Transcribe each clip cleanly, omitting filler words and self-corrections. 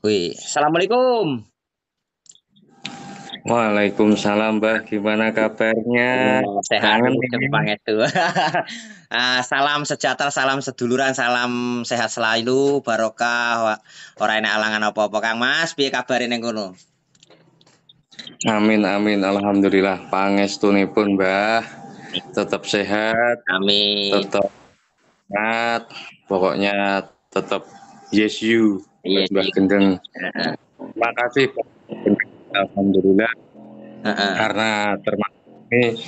Wih, assalamualaikum. Waalaikumsalam Mbah, gimana kabarnya? Sehat Kangen ini ini. Jepang itu. Salam sejahtera, salam seduluran, salam sehat selalu, barokah, ora enak alangan apa-apa. Kang Mas, piye kabare ning kono? Amin amin, alhamdulillah. Pangestunipun Mbah, tetap sehat, Amin. tetap sehat, pokoknya tetap yes you Iya, buat Mbah iya. Gendeng. Heeh, Makasih Mbah Gendeng. Alhamdulillah heeh. karena termasuk ini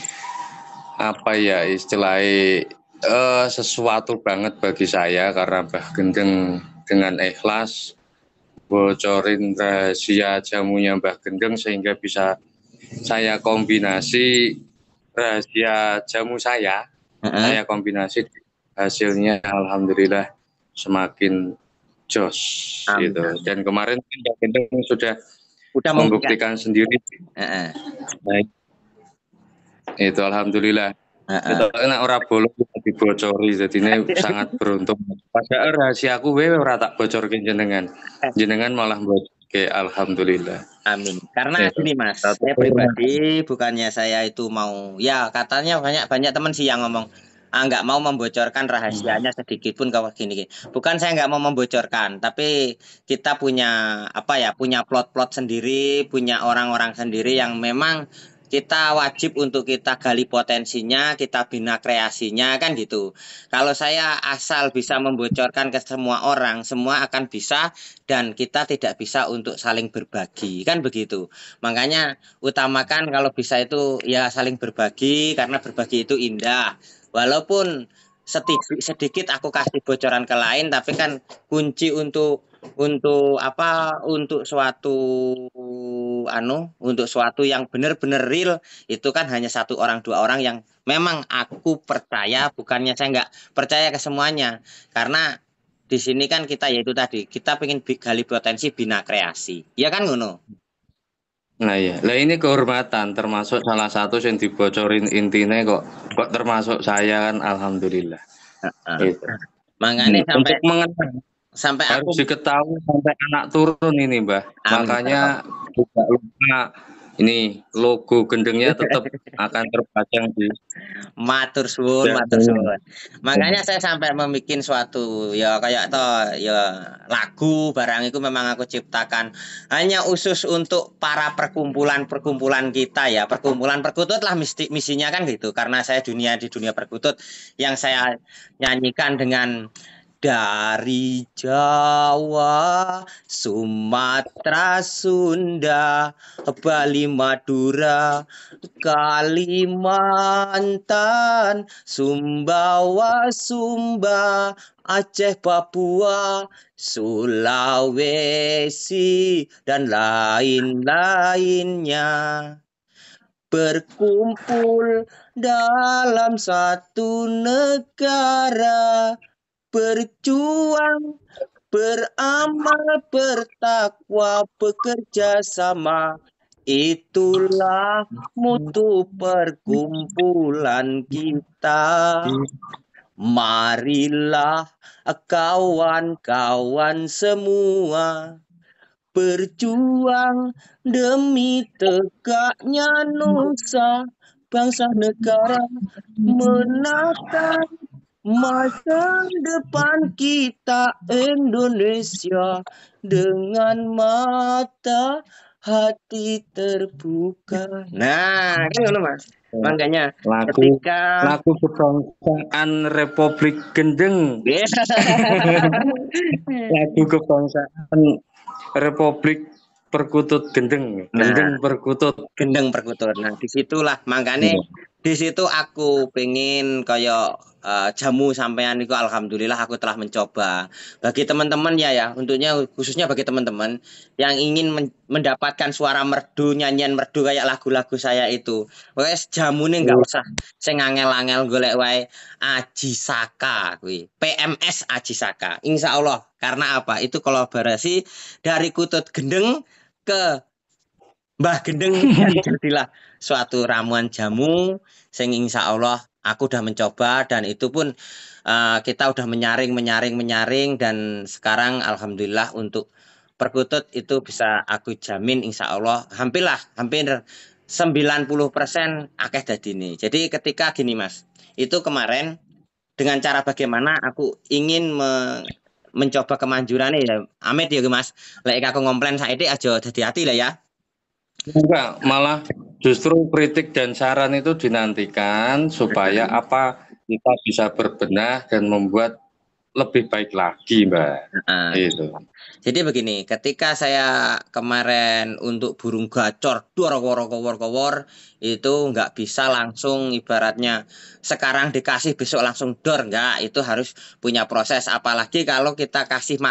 apa ya istilahnya sesuatu banget bagi saya karena Mbah Gendeng dengan ikhlas bocorin rahasia jamunya Mbah Gendeng sehingga bisa saya kombinasi rahasia jamu Heeh. saya kombinasi hasilnya alhamdulillah semakin jos Amin, gitu. amin. Dan kemarin kan Mbak Gendeng sudah Udah membuktikan. membuktikan sendiri. Heeh, Baik, itu alhamdulillah. Itu heeh. enak ora boleh dibocori, jadi ini sangat beruntung. Padahal rahasia aku ora tak bocorke jenengan. Jenengan malah bocorke alhamdulillah. Amin. Karena Itu. gini Mas, Satu saya kehormatan. pribadi bukannya saya itu mau, ya katanya banyak banyak teman sih yang ngomong, nggak mau membocorkan rahasianya sedikit pun kalau gini, gini. Bukan saya nggak mau membocorkan, tapi kita punya apa ya, punya plot-plot sendiri, punya orang-orang sendiri yang memang kita wajib untuk kita gali potensinya, kita bina kreasinya kan gitu. Kalau saya asal bisa membocorkan ke semua orang, semua akan bisa dan kita tidak bisa untuk saling berbagi kan begitu. Makanya utamakan kalau bisa itu ya saling berbagi karena berbagi itu indah. Walaupun sedikit, sedikit aku kasih bocoran ke lain tapi kan kunci untuk apa untuk suatu untuk suatu yang benar-benar real itu kan hanya satu orang dua orang yang memang aku percaya bukannya saya nggak percaya ke semuanya karena di sini kan kita yaitu tadi kita pengen gali potensi bina kreasi ya kan ngono. Nah iya, lah ini kehormatan termasuk salah satu yang dibocorin intinya kok termasuk saya kan alhamdulillah. Heeh. Itu. Makanya sampai Untuk mengenal sampai aku harus diketahui sampai anak turun ini, Mbah. amin Makanya tidak lupa ini logo gendengnya tetap akan terpajang di matur suwun, matur dalamnya. suwun. Makanya saya sampai membuat suatu ya kayak toh ya lagu barang itu memang aku ciptakan hanya khusus untuk para perkumpulan-perkumpulan kita ya, perkumpulan perkutut lah misinya kan gitu. Karena saya di dunia perkutut yang saya nyanyikan dengan dari Jawa, Sumatera, Sunda, Bali, Madura, Kalimantan, Sumbawa, Sumba, Aceh, Papua, Sulawesi, dan lain-lainnya berkumpul dalam satu negara, berjuang, beramal, bertakwa, bekerja sama. Itulah mutu perkumpulan kita. Marilah kawan-kawan semua berjuang demi tegaknya nusa, bangsa negara menata masa depan kita Indonesia dengan mata hati terbuka. Nah, kan ngono Mas. Makanya Lagu ketika lagu kebangsaan Republik Gendeng. Lagu kebangsaan Republik Perkutut Gendeng. nah, Gendeng Perkutut. gendeng perkutut. Nah, disitulah makanya di situ aku pengen kayak jamu sampean itu alhamdulillah aku telah mencoba. Bagi teman-teman ya untuknya khususnya bagi teman-teman yang ingin mendapatkan suara merdu, nyanyian merdu kayak lagu-lagu saya itu. Wes jamune nggak usah sing angel-angel golek wae Aji Saka kuwi. PMS Aji Saka. Insya Allah karena apa? Itu kolaborasi dari Kutut Gendeng ke Mbah Gendeng dan jadilah suatu ramuan jamu sing insya Allah aku udah mencoba dan itu pun kita udah menyaring dan sekarang alhamdulillah untuk perkutut itu bisa aku jamin insya Allah hampir 90% akeh dadine. Jadi ketika gini Mas, itu kemarin dengan cara bagaimana aku ingin mencoba kemanjuran ya amit ya Mas. Lek aku ngomplain saiki aja hati-hati lah ya. Enggak, malah justru kritik dan saran itu dinantikan supaya apa kita bisa berbenah dan membuat lebih baik lagi, Mbak. Itu. Jadi begini, ketika saya kemarin untuk burung gacor, kowor itu nggak bisa langsung ibaratnya sekarang dikasih besok langsung dor, nggak, itu harus punya proses. Apalagi kalau kita kasih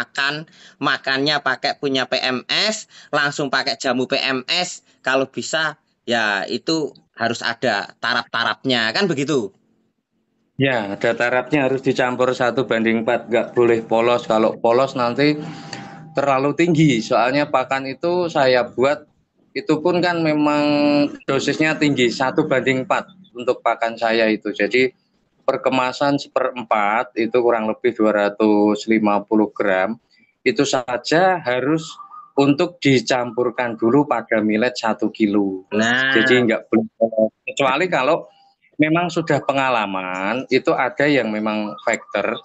makannya pakai punya PMS, langsung pakai jamu PMS, kalau bisa ya itu harus ada tarap-tarapnya, kan begitu? Ya, ada tarafnya harus dicampur 1:4, nggak boleh polos. Kalau polos nanti terlalu tinggi. Soalnya pakan itu saya buat itu pun kan memang dosisnya tinggi 1:4 untuk pakan saya itu. Jadi perkemasan 1/4 itu kurang lebih 250 gram. Itu saja harus untuk dicampurkan dulu pada millet 1 kilo. Nah, Jadi nggak boleh polos. Kecuali kalau memang sudah pengalaman, itu ada yang memang factor,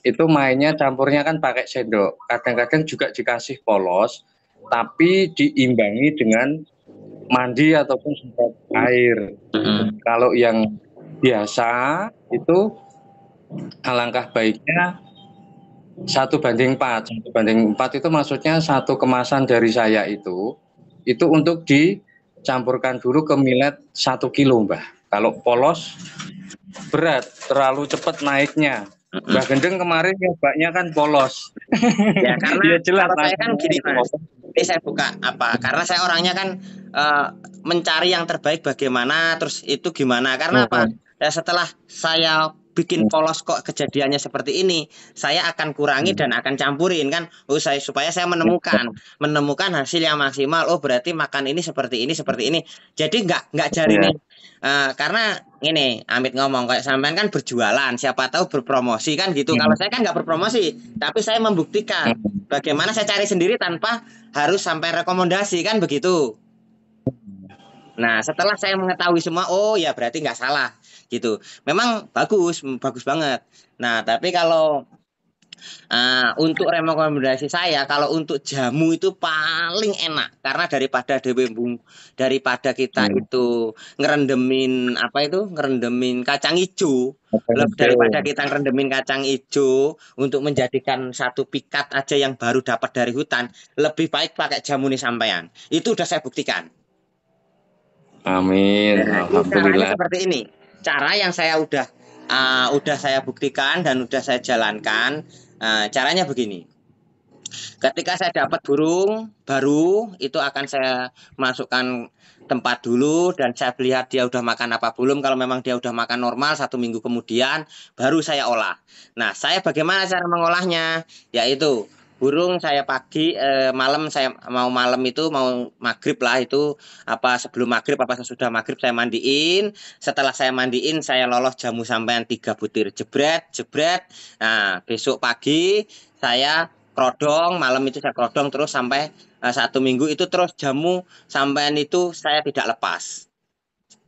itu mainnya campurnya kan pakai sendok. Kadang-kadang juga dikasih polos, tapi diimbangi dengan mandi ataupun semprot air. Kalau yang biasa itu alangkah baiknya 1:4. 1:4 itu maksudnya satu kemasan dari saya itu untuk dicampurkan dulu ke millet 1 kilo, Mbah. Kalau polos berat, terlalu cepat naiknya. Mbah Gendeng kemarin nyobanya kan polos. ya karena Ya jelas. kalau saya kan gini Mas, ini saya buka apa? Karena saya orangnya kan mencari yang terbaik bagaimana, terus itu gimana? Karena apa? Ya setelah saya bikin polos kok kejadiannya seperti ini, saya akan kurangi dan akan campurin kan. Supaya saya menemukan hasil yang maksimal. Oh berarti makan ini seperti ini seperti ini. Jadi nggak jari nih. Karena ini Amit ngomong kayak sampean kan berjualan, siapa tahu berpromosi kan gitu. Kalau saya kan nggak berpromosi, tapi saya membuktikan bagaimana saya cari sendiri tanpa harus sampai rekomendasi kan begitu. Nah setelah saya mengetahui semua, oh ya berarti nggak salah gitu. Memang bagus banget. Nah tapi kalau untuk rekomendasi saya, kalau untuk jamu itu paling enak karena daripada kita itu ngerendemin kacang hijau, daripada kita ngerendemin kacang hijau untuk menjadikan satu pikat aja yang baru dapat dari hutan, lebih baik pakai jamu nih sampean. Itu udah saya buktikan. Amin. Alhamdulillah. Caranya seperti ini. Cara yang saya udah saya buktikan dan udah saya jalankan. Caranya begini. Ketika saya dapat burung baru, itu akan saya masukkan tempat dulu dan saya lihat dia udah makan apa belum. Kalau memang dia udah makan normal 1 minggu kemudian, baru saya olah. Nah, saya bagaimana cara mengolahnya? Yaitu burung saya malam itu mau maghrib lah itu sebelum maghrib sesudah maghrib saya mandiin. Setelah saya mandiin saya lolos jamu sampean 3 butir jebret. Nah besok pagi saya krodong, malam itu saya krodong terus sampai 1 minggu itu terus jamu sampean itu saya tidak lepas.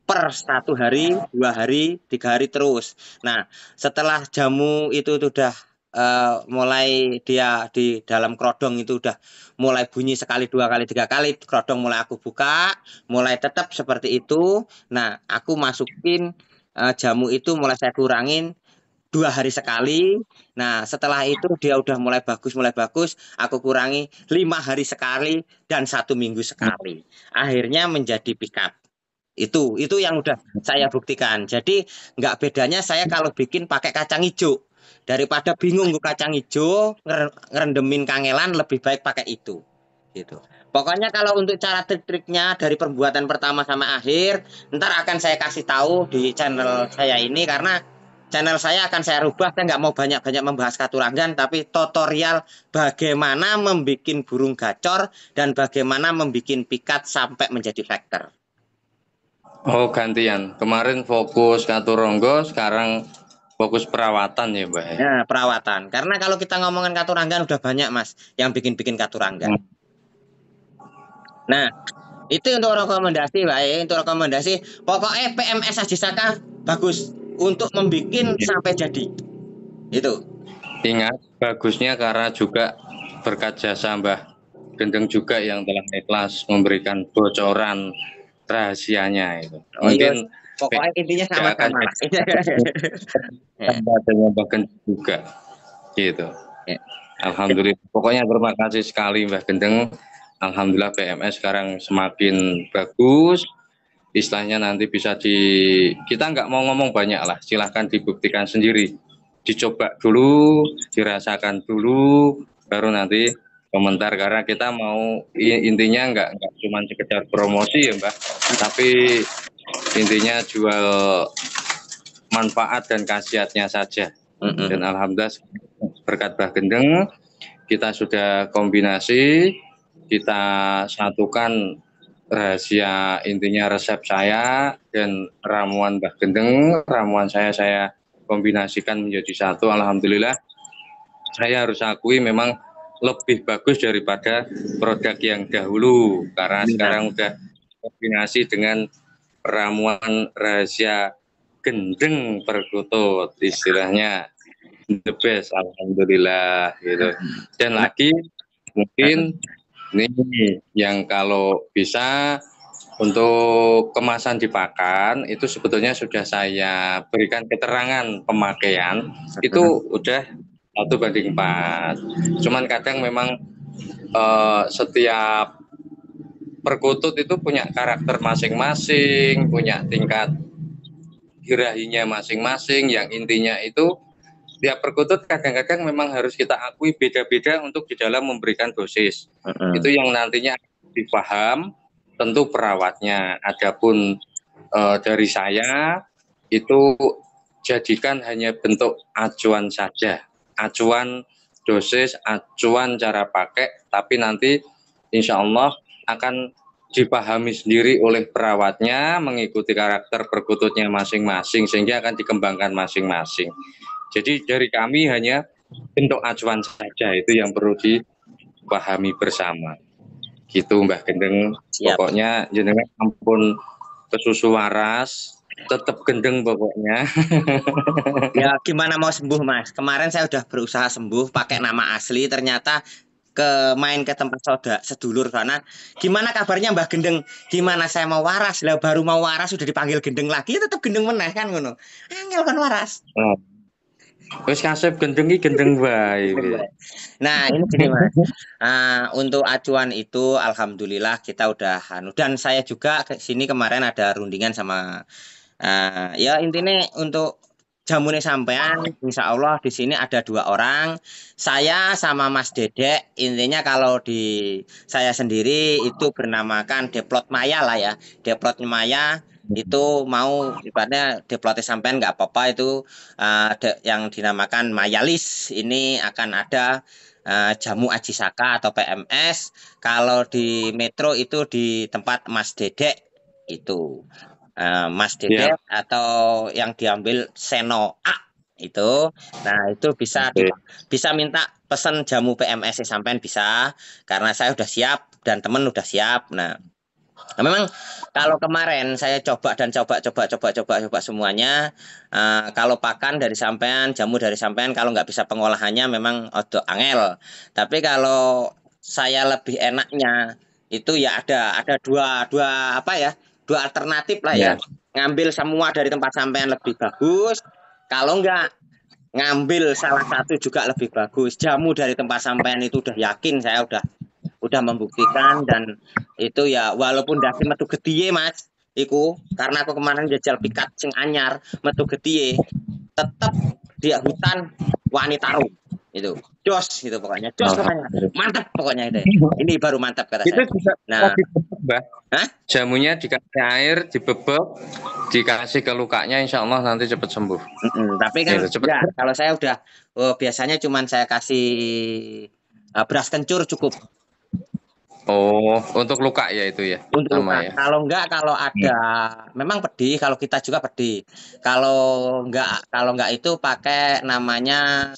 Per 1 hari, 2 hari, 3 hari terus. Nah setelah jamu itu sudah mulai dia di dalam krodong itu udah mulai bunyi 1, 2 kali, 3 kali, krodong mulai aku buka, mulai tetap seperti itu. Nah, aku masukin jamu itu mulai saya kurangin 2 hari sekali. Nah, setelah itu dia udah mulai bagus, aku kurangi 5 hari sekali dan 1 minggu sekali. Akhirnya menjadi pikat. Itu yang udah saya buktikan. Jadi nggak bedanya saya kalau bikin pakai kacang hijau. Daripada bingung gue kacang hijau, ngerendemin kangelan lebih baik pakai itu. Gitu. Pokoknya kalau untuk cara trik-triknya dari pembuatan pertama sama akhir, ntar akan saya kasih tahu di channel saya ini karena channel saya akan saya rubah. Saya nggak mau banyak-banyak membahas katurangan, tapi tutorial bagaimana membuat burung gacor dan bagaimana membuat pikat sampai menjadi vektor. Oh gantian, kemarin fokus katuronggo, sekarang fokus perawatan ya Mbak. Ya, perawatan. Karena kalau kita ngomongin katuranggan udah banyak Mas yang bikin-bikin katuranggan. Nah, itu untuk rekomendasi, baik. Untuk rekomendasi, pokoknya PMS Haji Saka bagus untuk membuat sampai jadi. Itu. Ingat, bagusnya karena juga berkat jasa Mbah Gendeng juga yang telah ikhlas memberikan bocoran rahasianya itu. Oh iya, Mungkin pokoknya intinya tidak akan sama-sama lah. jadi Mbah Gendeng juga, gitu. Ya. Alhamdulillah. Pokoknya terima kasih sekali Mbah Gendeng. Alhamdulillah PMS sekarang semakin bagus. Istilahnya nanti bisa kita nggak mau ngomong banyak lah. Silahkan dibuktikan sendiri. Dicoba dulu, dirasakan dulu, baru nanti komentar. Karena kita mau intinya nggak cuma sekedar promosi ya Mbak, tapi intinya jual manfaat dan khasiatnya saja. Dan alhamdulillah berkat Mbah Gendeng kita sudah kombinasi, kita satukan rahasia intinya resep saya dan ramuan Mbah Gendeng, ramuan saya kombinasikan menjadi satu. Alhamdulillah saya harus akui memang lebih bagus daripada produk yang dahulu karena sekarang udah kombinasi dengan ramuan rahasia gendeng perkutut, istilahnya the best, alhamdulillah gitu. Dan lagi mungkin ini yang kalau bisa untuk kemasan dipakan itu sebetulnya sudah saya berikan keterangan pemakaian itu udah 1:4. Cuman kadang memang setiap perkutut itu punya karakter masing-masing, punya tingkat hirahinya masing-masing, yang intinya itu tiap perkutut kadang-kadang memang harus kita akui beda-beda untuk di dalam memberikan dosis. Itu yang nantinya dipaham tentu perawatnya. Adapun dari saya itu jadikan hanya bentuk acuan saja, acuan dosis, acuan cara pakai, tapi nanti insya Allah akan dipahami sendiri oleh perawatnya mengikuti karakter perkututnya masing-masing sehingga akan dikembangkan masing-masing. Jadi dari kami hanya bentuk acuan saja, itu yang perlu dipahami bersama. Gitu Mbah Gendeng. Siap. Pokoknya jenengan ampun kesusu waras, tetap gendeng pokoknya. Ya gimana mau sembuh Mas? Kemarin saya udah berusaha sembuh pakai nama asli, ternyata main ke tempat sedulur sana. Gimana kabarnya Mbah Gendeng? Gimana saya mau waras? Lah baru mau waras sudah dipanggil gendeng lagi, ya tetap gendeng meneh kan ngono. Angel kan waras. Wis kasep gendeng iki gendeng wae. Nah, ini gini Mas. Untuk acuan itu alhamdulillah kita udah dan saya juga ke sini kemarin ada rundingan sama ya intinya untuk jamune sampean insya Allah di sini ada 2 orang, saya sama Mas Dedek. Intinya kalau di saya sendiri itu bernamakan Deplot Maya lah ya, Deplot Maya. Itu mau ibaratnya deplotnya sampean nggak apa-apa, itu yang dinamakan Mayalis. Ini akan ada jamu Aji Saka atau PMS. Kalau di Metro itu di tempat Mas Dedek itu. Mas Dedek atau yang diambil Seno A itu. Nah, itu bisa minta pesan jamu PMS sampean bisa, karena saya udah siap dan temen udah siap. Nah, memang kalau kemarin saya coba semuanya, kalau pakan dari sampean, jamu dari sampean, kalau nggak bisa pengolahannya memang odo angel. Tapi kalau saya lebih enaknya itu ya ada dua apa ya, 2 alternatif lah ya. Ngambil semua dari tempat sampean lebih bagus. Kalau enggak, ngambil salah satu juga lebih bagus. Jamu dari tempat sampean itu udah yakin, saya udah membuktikan, dan itu ya walaupun dasi metu getiye Mas, iku karena aku kemarin jajal pikat sing anyar metu getiye, tetap dia hutan wani taruh itu jos, itu pokoknya jos, pokoknya mantap pokoknya itu. Ini baru mantap kata itu saya. Bisa nah Mbak. Jamunya dikasih air, dibebek, dikasih ke lukanya, insya Allah nanti cepat sembuh. Tapi kan ya, kalau saya udah biasanya cuman saya kasih beras kencur cukup. Oh, untuk luka ya itu ya. Untuk luka. Ya. Kalau ada memang pedih, kalau kita juga pedih. Kalau enggak itu pakai namanya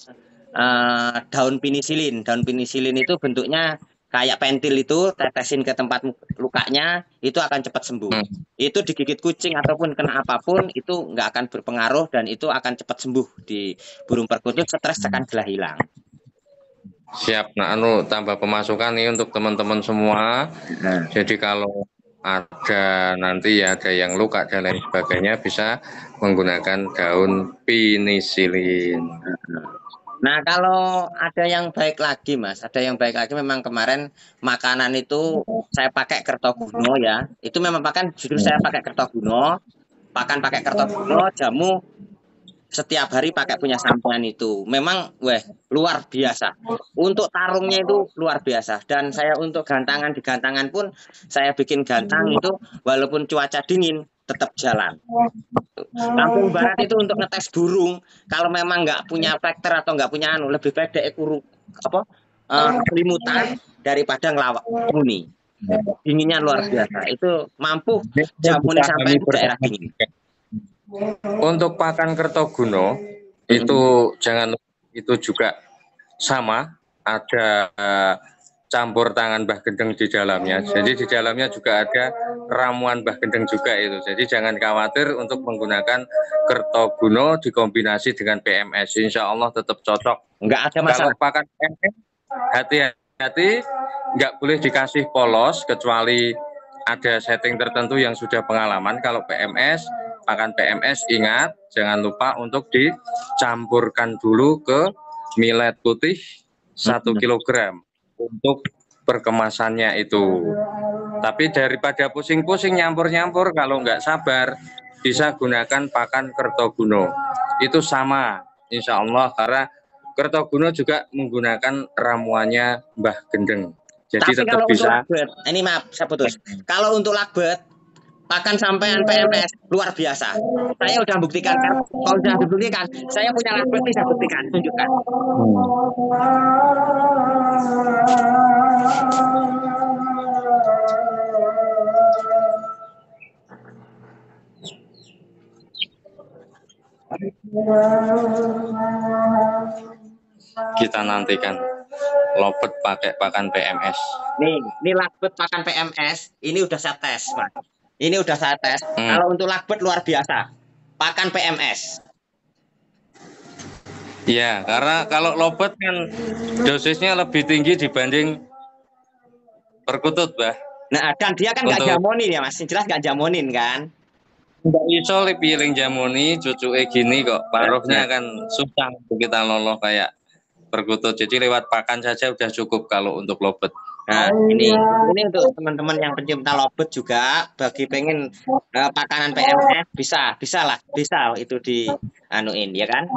daun penisilin. Daun penisilin itu bentuknya kayak pentil itu tetesin ke tempat lukanya, itu akan cepat sembuh. Itu digigit kucing ataupun kena apapun itu nggak akan berpengaruh dan itu akan cepat sembuh di burung perkutut, stres akan gelah hilang. Siap. Nah, tambah pemasukan nih untuk teman-teman semua. Jadi kalau ada nanti ya ada yang luka dan lain sebagainya bisa menggunakan daun penisilin. Nah, kalau ada yang baik lagi, Mas, ada yang baik lagi memang kemarin makanan itu saya pakai Kertoguno ya. Itu memang jujur saya pakai Kertoguno, pakai Kertoguno, jamu setiap hari pakai punya sampean itu. Memang luar biasa. Untuk tarungnya itu luar biasa. Dan saya untuk di gantangan pun saya bikin gantang itu walaupun cuaca dingin tetap jalan. Lampung Barat itu untuk ngetes burung, kalau memang nggak punya factor atau nggak punya lebih baik dek selimutan daripada ngelawak muni. Dinginnya luar biasa. Itu mampu jamuni sampai di daerah dingin. Untuk pakan Kertoguno itu jangan itu juga sama ada campur tangan Mbah Gendeng di dalamnya. Jadi di dalamnya juga ada ramuan Mbah Gendeng juga itu. Jadi jangan khawatir untuk menggunakan Kertoguno dikombinasi dengan PMS. Insya Allah tetap cocok. Nggak ada masalah. Kalau pakan PMS hati-hati, nggak boleh dikasih polos kecuali ada setting tertentu yang sudah pengalaman. Kalau PMS, pakan PMS ingat jangan lupa untuk dicampurkan dulu ke millet putih 1 kilogram. Untuk perkemasannya itu. Tapi daripada pusing-pusing nyampur-nyampur, kalau nggak sabar bisa gunakan pakan Kertoguno. Itu sama insya Allah karena Kertoguno juga menggunakan ramuannya Mbah Gendeng. Jadi tapi tetap kalau bisa. Untuk lagbet, ini maaf saya putus. Kalau untuk lagbet pakan sampean PMS luar biasa. Saya udah buktikan kan. Kalau sudah dibuktikan, saya punya lagbet bisa buktikan, tunjukkan. Kita nantikan lobet pakai pakan PMS. Ini lagbet pakan PMS, ini udah saya tes, Mas. Ini udah saya tes. Kalau untuk lagbet luar biasa, pakan PMS. Ya, karena kalau lobet kan dosisnya lebih tinggi dibanding perkutut, Bah. Nah, dan dia kan nggak jamonin ya, Mas. Jelas nggak jamonin kan? Nggak iso piling jamoni, cucuke gini kok. Paruhnya kan susah untuk kita loloh kayak perkutut. Jadi lewat pakan saja udah cukup kalau untuk lobet. Nah, ini untuk teman-teman yang pencinta lobet juga bagi pengen pakanan PMS bisa itu di anuin ya kan.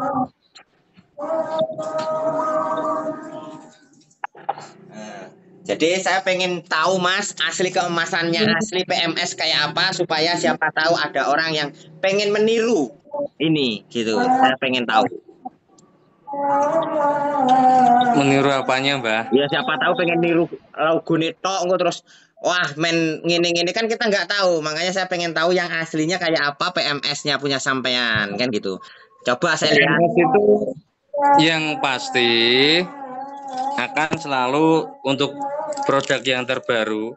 Jadi saya pengen tahu Mas asli keemasannya, asli PMS kayak apa supaya siapa tahu ada orang yang pengen meniru ini gitu. Saya pengen tahu. Meniru apanya, Mbah? Ya siapa tahu pengen niru logo netok terus wah men ngene kan kita nggak tahu. Makanya saya pengen tahu yang aslinya kayak apa PMS-nya punya sampean kan gitu. Coba saya lihat. PMS itu yang pasti akan selalu untuk produk yang terbaru.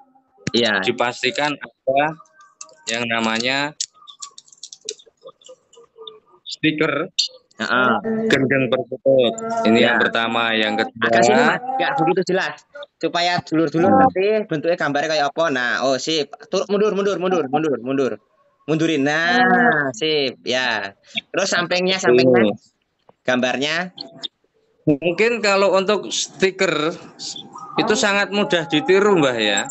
Iya. Dipastikan ada yang namanya stiker Gendeng perkutut. Ini yang pertama, yang kedua. Agak sini Mas, nggak begitu jelas. Supaya dulur-dulur nanti bentuknya gambarnya kayak apa. Nah, oh sip. Mundur. Mundurin. Nah, sip. Ya. Terus sampingnya gambarnya. Mungkin kalau untuk stiker itu sangat mudah ditiru, Mbah ya.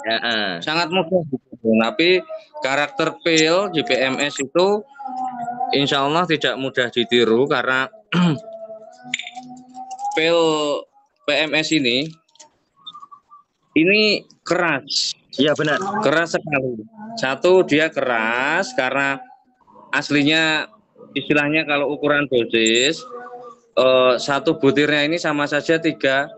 Sangat mudah ditiru. Tapi karakter pil di PMS itu insya Allah tidak mudah ditiru karena pil PMS ini keras. Iya benar. Keras sekali. Satu, dia keras karena aslinya istilahnya kalau ukuran dosis satu butirnya ini sama saja 3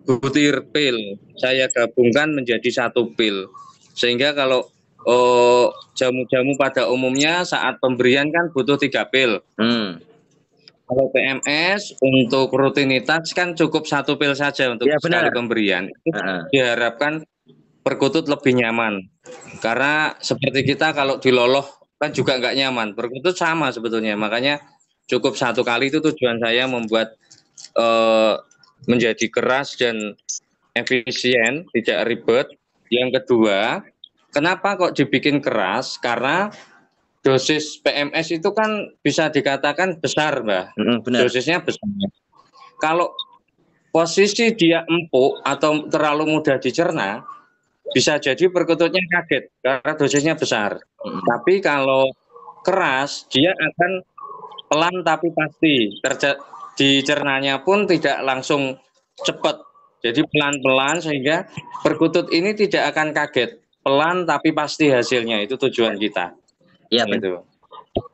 butir pil. Saya gabungkan menjadi 1 pil. Sehingga kalau jamu-jamu pada umumnya saat pemberian kan butuh 3 pil. Kalau PMS untuk rutinitas kan cukup 1 pil saja untuk Ya sekali benar. pemberian. Itu diharapkan perkutut lebih nyaman. Karena seperti kita kalau diloloh kan juga nggak nyaman. Perkutut sama sebetulnya. Makanya cukup 1 kali, itu tujuan saya membuat menjadi keras dan efisien, tidak ribet. Yang kedua, kenapa kok dibikin keras? Karena dosis PMS itu kan bisa dikatakan besar, Mbak. Benar. Dosisnya besar. Kalau posisi dia empuk atau terlalu mudah dicerna, bisa jadi perkututnya kaget karena dosisnya besar. Tapi kalau keras, dia akan pelan tapi pasti. Dicernanya pun tidak langsung cepat. Jadi pelan-pelan sehingga perkutut ini tidak akan kaget. Pelan tapi pasti hasilnya, itu tujuan kita. Iya Gitu.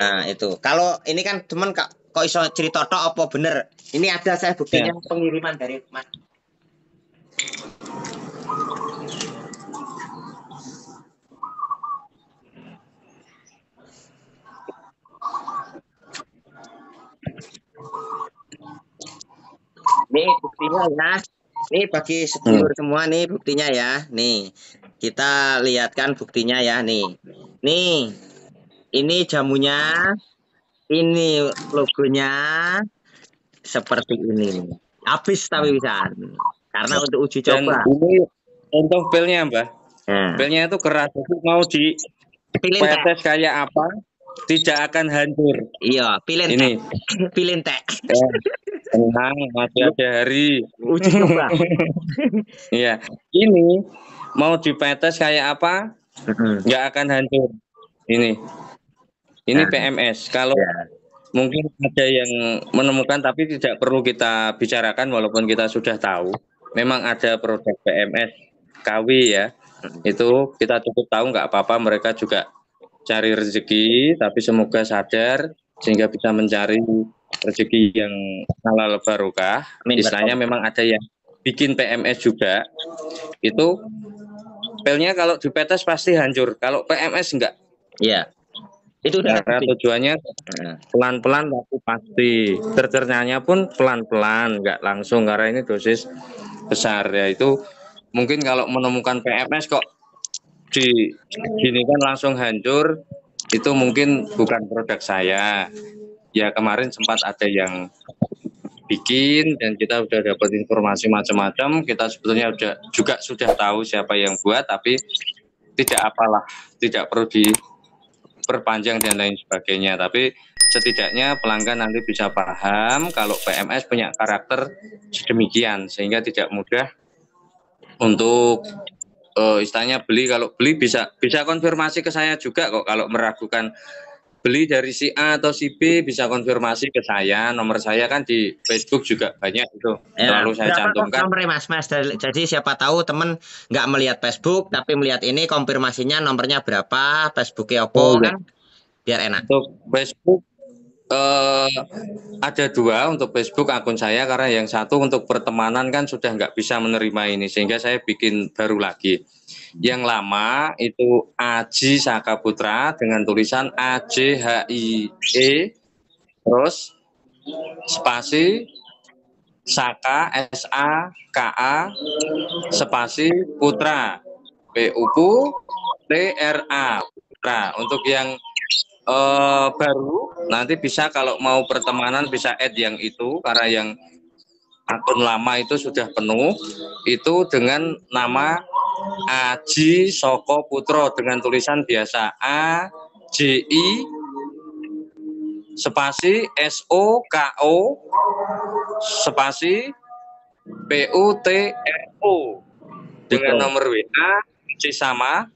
Nah itu, kalau ini kan teman kok iso cerita tok apa bener? Ini ada saya buktinya pengiriman dari Mas. Nih buktinya ya. Nih bagi sedulur semua nih buktinya ya. Nih kita lihatkan buktinya ya nih. Nih ini jamunya, ini logonya seperti ini. Habis tapi bisa. Karena untuk uji coba. Dan ini untuk pilnya, Mbak. Nah, Pilnya itu keras, jadi mau di pilih teh. petes kayak apa tidak akan hancur. Iya, pilih teh. Ini Pilih teh. tenang, masih ada hari. Uji coba. Iya, ini mau dipetes kayak apa nggak akan hancur. Ini Nah, PMS. Kalau ya. mungkin ada yang menemukan tapi tidak perlu kita bicarakan walaupun kita sudah tahu. Memang ada produk PMS KW ya. Itu kita cukup tahu, nggak apa-apa, mereka juga cari rezeki, tapi semoga sadar sehingga bisa mencari rezeki yang halal barokah. Istilahnya memang ada yang bikin PMS juga. Itu pilnya kalau dipetes pasti hancur. Kalau PMS enggak. Iya. Itu udah karena tujuannya pelan-pelan tapi pasti. Tercernanya pun pelan-pelan, enggak langsung karena ini dosis besar ya. Itu mungkin kalau menemukan PMS kok gini kan langsung hancur, itu mungkin bukan produk saya. Ya kemarin sempat ada yang bikin dan kita sudah dapat informasi macam-macam. Kita sebetulnya juga sudah tahu siapa yang buat, tapi tidak apalah, tidak perlu diperpanjang dan lain sebagainya. Tapi setidaknya pelanggan nanti bisa paham kalau PMS punya karakter sedemikian sehingga tidak mudah untuk istilahnya beli. Kalau beli bisa konfirmasi ke saya juga kok. Kalau meragukan beli dari si A atau si B bisa konfirmasi ke saya. Nomor saya kan di Facebook juga banyak itu. Selalu saya cantumkan. Nomornya Mas. Jadi siapa tahu temen nggak melihat Facebook tapi melihat ini, konfirmasinya nomornya berapa, Facebooknya apa kan biar enak. Untuk Facebook ada 2 untuk Facebook akun saya, karena yang satu untuk pertemanan kan sudah nggak bisa menerima ini sehingga saya bikin baru lagi. Yang lama itu Aji Saka Putra dengan tulisan AJHIE terus spasi Saka SAKA spasi Putra PUTRA Putra. Untuk yang baru nanti bisa kalau mau pertemanan bisa add yang itu, karena yang akun lama itu sudah penuh, itu dengan nama Aji Soko Putro dengan tulisan biasa AJI spasi SOKO spasi PUTRO dengan nomor WA masih sama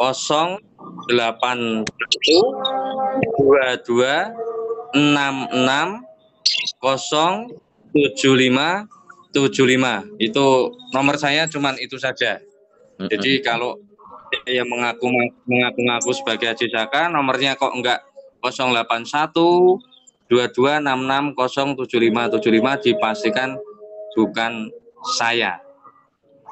0822660755. Itu nomor saya cuman itu saja. Jadi kalau yang mengaku sebagai Aji Saka, nomornya kok enggak 0812266075575, dipastikan bukan saya.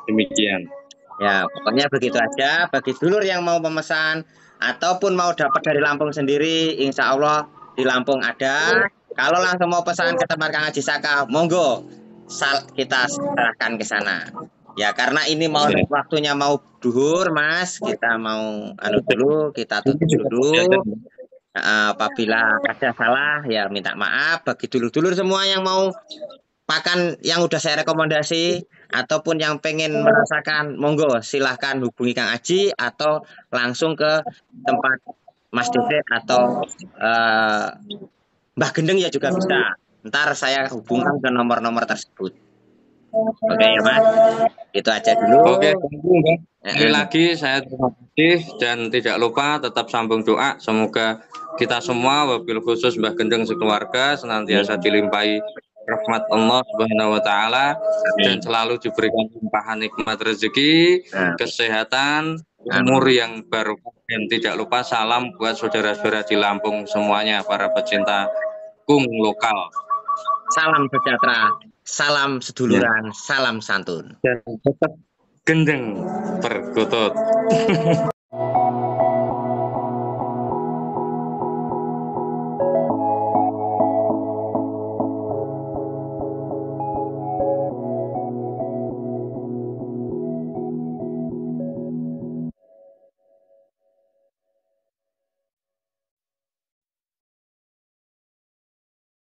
Demikian. Ya, pokoknya begitu aja. Bagi dulur yang mau memesan ataupun mau dapat dari Lampung sendiri, insya Allah di Lampung ada. Kalau langsung mau pesan ke tempat Kang Haji Saka, monggo kita serahkan ke sana. Ya karena ini mau waktunya mau duhur Mas, kita mau anu dulu, kita tutup dulu. Apabila ada salah ya minta maaf bagi dulur-dulur semua yang mau makan yang udah saya rekomendasi ataupun yang pengen merasakan, monggo silahkan hubungi Kang Aji atau langsung ke tempat Mas David atau Mbah Gendeng ya juga bisa. Ntar saya hubungkan ke nomor-nomor tersebut. Oke ya Mas, itu aja dulu. Oke, sekali lagi saya terima kasih dan tidak lupa tetap sambung doa. Semoga kita semua, wabil khusus Mbah Gendeng sekeluarga, senantiasa dilimpahi rahmat Allah Subhanahu wa Ta'ala dan selalu diberikan limpahan nikmat rezeki, kesehatan, umur yang baru, dan tidak lupa salam buat saudara-saudara di Lampung semuanya, para pecinta kung lokal. Salam sejahtera, salam seduluran, salam santun. Dan tetap gendeng perkutut.